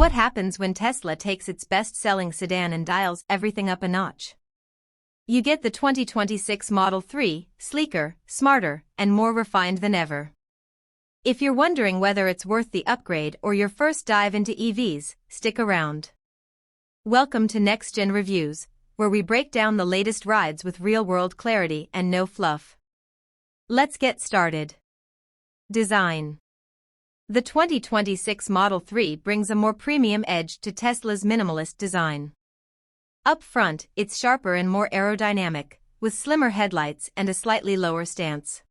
What happens when Tesla takes its best-selling sedan and dials everything up a notch? You get the 2026 Model 3, sleeker, smarter, and more refined than ever. If you're wondering whether it's worth the upgrade or your first dive into EVs, stick around. Welcome to Next Gen Reviews, where we break down the latest rides with real-world clarity and no fluff. Let's get started. Design. The 2026 Model 3 brings a more premium edge to Tesla's minimalist design. Up front, it's sharper and more aerodynamic, with slimmer headlights and a slightly lower stance.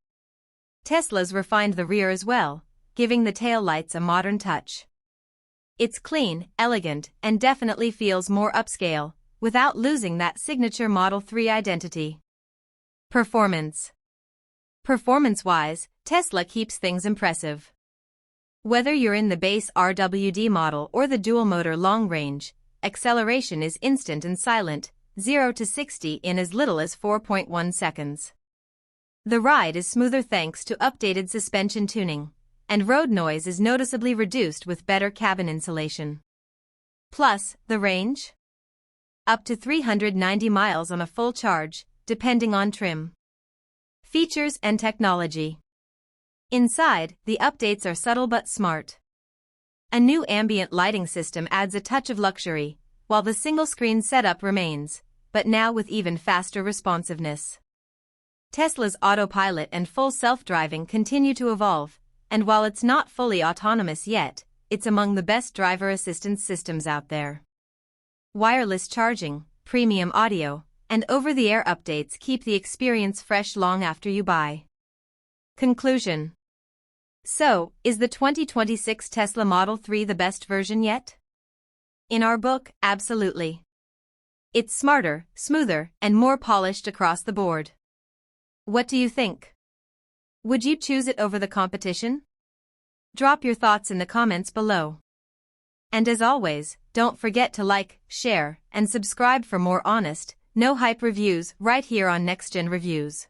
Tesla's refined the rear as well, giving the taillights a modern touch. It's clean, elegant, and definitely feels more upscale, without losing that signature Model 3 identity. Performance. Performance-wise, Tesla keeps things impressive. Whether you're in the base RWD model or the dual-motor long-range, acceleration is instant and silent, 0 to 60 in as little as 4.1 seconds. The ride is smoother thanks to updated suspension tuning, and road noise is noticeably reduced with better cabin insulation. Plus, the range? Up to 390 miles on a full charge, depending on trim. Features and technology. Inside, the updates are subtle but smart. A new ambient lighting system adds a touch of luxury, while the single-screen setup remains, but now with even faster responsiveness. Tesla's Autopilot and Full Self-Driving continue to evolve, and while it's not fully autonomous yet, it's among the best driver assistance systems out there. Wireless charging, premium audio, and over-the-air updates keep the experience fresh long after you buy. Conclusion. So, is the 2026 Tesla Model 3 the best version yet? In our book, absolutely. It's smarter, smoother, and more polished across the board. What do you think? Would you choose it over the competition? Drop your thoughts in the comments below. And as always, don't forget to like, share, and subscribe for more honest, no-hype reviews right here on Next Gen Reviews.